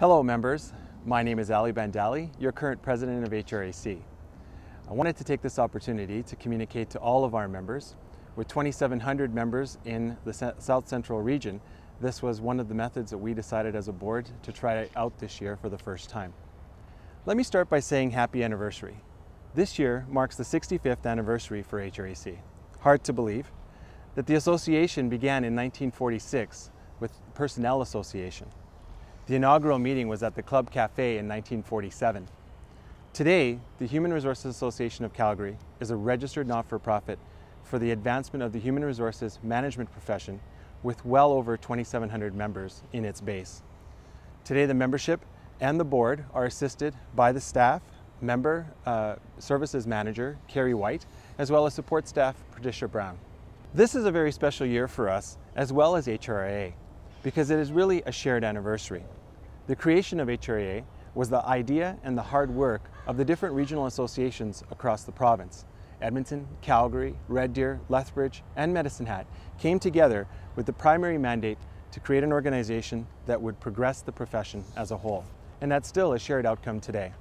Hello members, my name is Ali Bandali, your current president of HRAC. I wanted to take this opportunity to communicate to all of our members. With 2,700 members in the South Central region, this was one of the methods that we decided as a board to try out this year for the first time. Let me start by saying happy anniversary. This year marks the 65th anniversary for HRAC. Hard to believe that the association began in 1946 with Personnel Association. The inaugural meeting was at the Club Cafe in 1947. Today, the Human Resources Association of Calgary is a registered not-for-profit for the advancement of the human resources management profession with well over 2,700 members in its base. Today, the membership and the board are assisted by the staff, member services manager, Carrie White, as well as support staff, Patricia Brown. This is a very special year for us, as well as HRAA, because it is really a shared anniversary. The creation of HRAA was the idea and the hard work of the different regional associations across the province. Edmonton, Calgary, Red Deer, Lethbridge, and Medicine Hat came together with the primary mandate to create an organization that would progress the profession as a whole. And that's still a shared outcome today.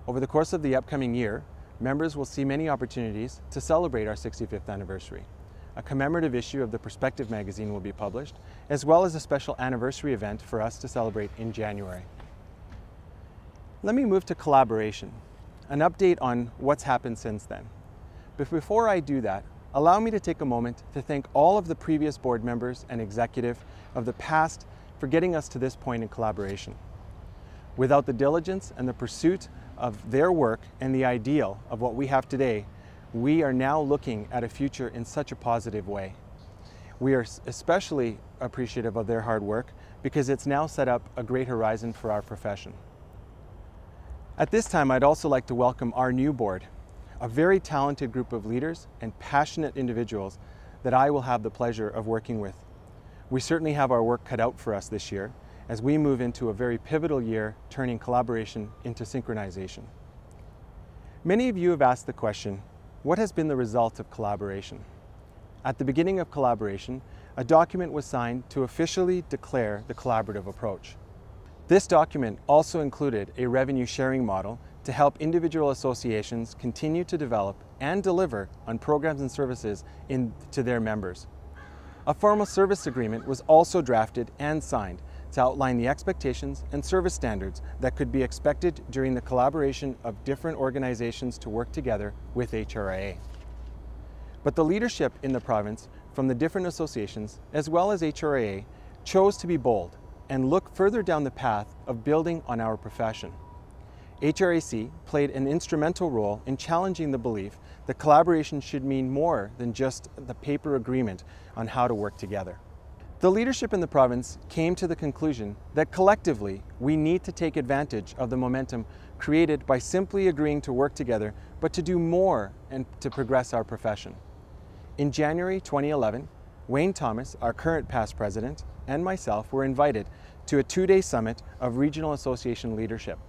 Over the course of the upcoming year, members will see many opportunities to celebrate our 65th anniversary. A commemorative issue of the Perspective magazine will be published, as well as a special anniversary event for us to celebrate in January. Let me move to collaboration, an update on what's happened since then. But before I do that, allow me to take a moment to thank all of the previous board members and executive of the past for getting us to this point in collaboration. Without the diligence and the pursuit of their work and the ideal of what we have today, we are now looking at a future in such a positive way. We are especially appreciative of their hard work because it's now set up a great horizon for our profession. At this time, I'd also like to welcome our new board, a very talented group of leaders and passionate individuals that I will have the pleasure of working with. We certainly have our work cut out for us this year as we move into a very pivotal year, turning collaboration into synchronization. Many of you have asked the question, what has been the result of collaboration? At the beginning of collaboration, a document was signed to officially declare the collaborative approach. This document also included a revenue sharing model to help individual associations continue to develop and deliver on programs and services to their members. A formal service agreement was also drafted and signed to outline the expectations and service standards that could be expected during the collaboration of different organizations to work together with HRAA. But the leadership in the province from the different associations, as well as HRAA, chose to be bold and look further down the path of building on our profession. HRAC played an instrumental role in challenging the belief that collaboration should mean more than just the paper agreement on how to work together. The leadership in the province came to the conclusion that collectively we need to take advantage of the momentum created by simply agreeing to work together, but to do more and to progress our profession. In January 2011, Wayne Thomas, our current past president, and myself were invited to a two-day summit of regional association leadership.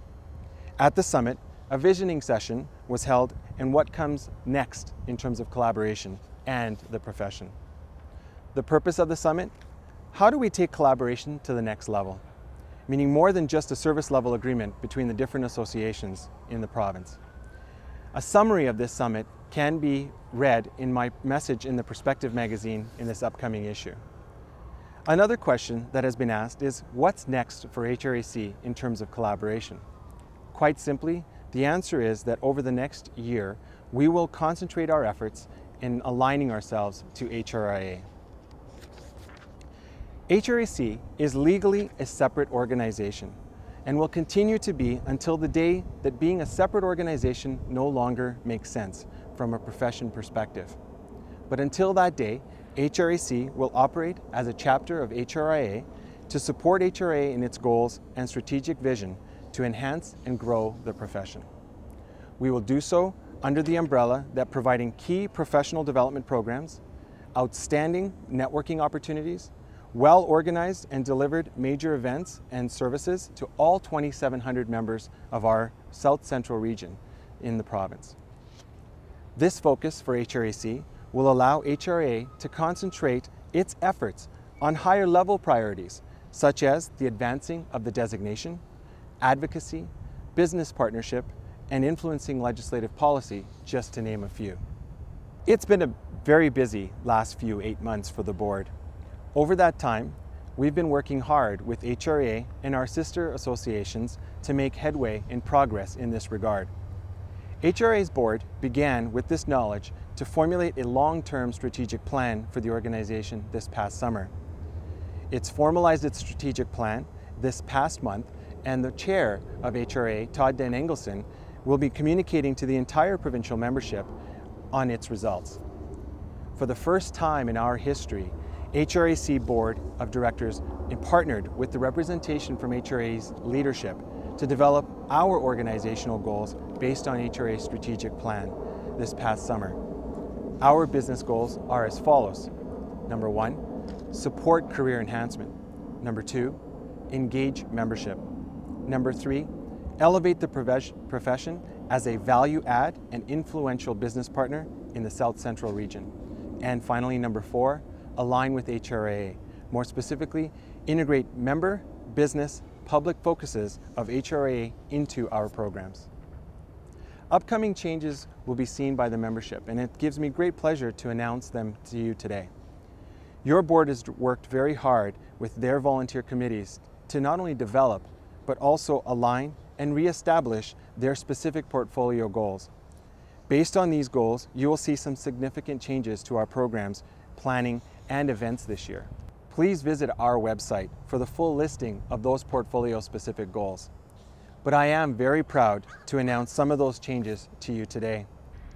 At the summit, a visioning session was held in what comes next in terms of collaboration and the profession. The purpose of the summit? How do we take collaboration to the next level? Meaning more than just a service level agreement between the different associations in the province. A summary of this summit can be read in my message in the Perspective magazine in this upcoming issue. Another question that has been asked is, what's next for HRAC in terms of collaboration? Quite simply, the answer is that over the next year, we will concentrate our efforts in aligning ourselves to HRAA. HRAC is legally a separate organization and will continue to be until the day that being a separate organization no longer makes sense from a profession perspective. But until that day, HRAC will operate as a chapter of HRAA to support HRAA in its goals and strategic vision to enhance and grow the profession. We will do so under the umbrella that providing key professional development programs, outstanding networking opportunities, well-organized and delivered major events and services to all 2,700 members of our South Central region in the province. This focus for HRAC will allow HRAA to concentrate its efforts on higher level priorities such as the advancing of the designation, advocacy, business partnership, and influencing legislative policy, just to name a few. It's been a very busy last 8 months for the board. Over that time, we've been working hard with HRA and our sister associations to make headway and progress in this regard. HRA's board began with this knowledge to formulate a long-term strategic plan for the organization this past summer. It's formalized its strategic plan this past month, and the chair of HRA, Todd Den Engelson, will be communicating to the entire provincial membership on its results. For the first time in our history, HRAC Board of Directors partnered with the representation from HRA's leadership to develop our organizational goals based on HRA's strategic plan this past summer. Our business goals are as follows. Number 1, support career enhancement. Number 2, engage membership. Number 3, elevate the profession as a value add and influential business partner in the South Central region. And finally, number 4, align with HRA. More specifically, integrate member, business, public focuses of HRA into our programs. Upcoming changes will be seen by the membership, and it gives me great pleasure to announce them to you today. Your board has worked very hard with their volunteer committees to not only develop, but also align and reestablish their specific portfolio goals. Based on these goals, you will see some significant changes to our programs, planning, and events this year. Please visit our website for the full listing of those portfolio-specific goals. But I am very proud to announce some of those changes to you today.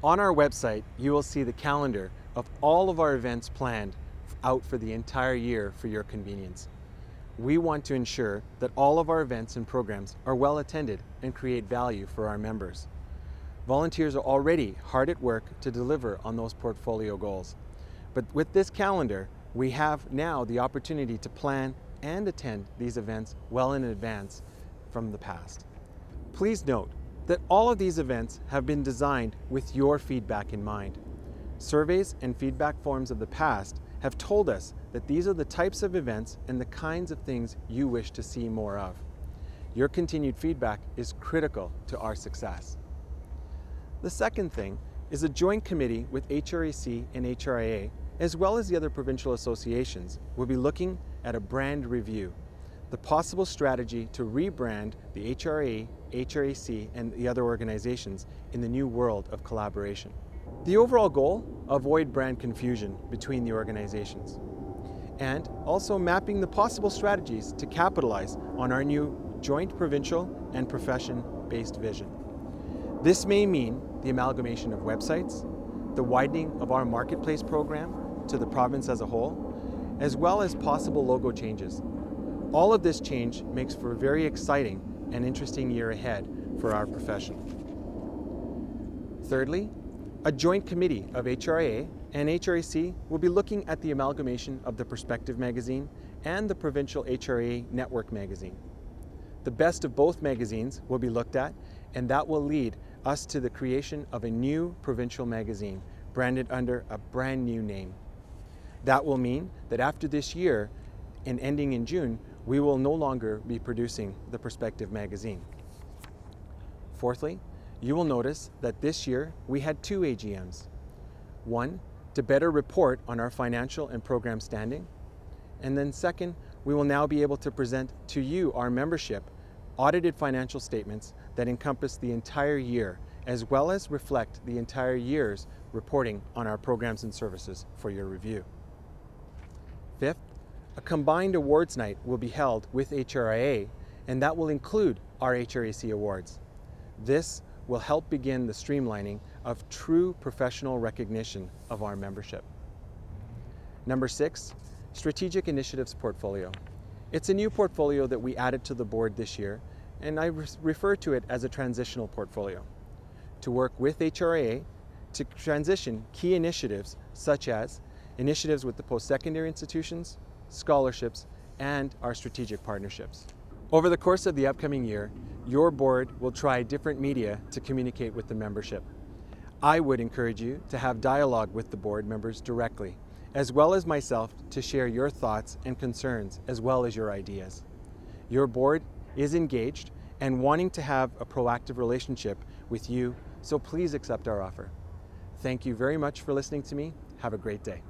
On our website, you will see the calendar of all of our events planned out for the entire year for your convenience. We want to ensure that all of our events and programs are well attended and create value for our members. Volunteers are already hard at work to deliver on those portfolio goals. But with this calendar, we have now the opportunity to plan and attend these events well in advance from the past. Please note that all of these events have been designed with your feedback in mind. Surveys and feedback forms of the past have told us that these are the types of events and the kinds of things you wish to see more of. Your continued feedback is critical to our success. The second thing is a joint committee with HRAC and HRIA, as well as the other provincial associations, will be looking at a brand review, the possible strategy to rebrand the HRA, HRAC, and the other organizations in the new world of collaboration. The overall goal, avoid brand confusion between the organizations, and also mapping the possible strategies to capitalize on our new joint provincial and profession-based vision. This may mean the amalgamation of websites, the widening of our marketplace program to the province as a whole, as well as possible logo changes. All of this change makes for a very exciting and interesting year ahead for our profession. Thirdly, a joint committee of HRA and HRAC will be looking at the amalgamation of the Perspective magazine and the provincial HRA Network magazine. The best of both magazines will be looked at, and that will lead us to the creation of a new provincial magazine branded under a brand new name. That will mean that after this year and ending in June, we will no longer be producing the Perspective magazine. Fourthly, you will notice that this year we had 2 AGMs. One, to better report on our financial and program standing. And then second, we will now be able to present to you, our membership, audited financial statements that encompass the entire year, as well as reflect the entire year's reporting on our programs and services for your review. Fifth, a combined awards night will be held with HRIA, and that will include our HRAC awards. This will help begin the streamlining of true professional recognition of our membership. Number 6, Strategic Initiatives Portfolio. It's a new portfolio that we added to the board this year, and I refer to it as a transitional portfolio, to work with HRA to transition key initiatives such as initiatives with the post-secondary institutions, scholarships, and our strategic partnerships. Over the course of the upcoming year, your board will try different media to communicate with the membership. I would encourage you to have dialogue with the board members directly as well as myself, to share your thoughts and concerns as well as your ideas. Your board is engaged and wanting to have a proactive relationship with you, so please accept our offer. Thank you very much for listening to me. Have a great day.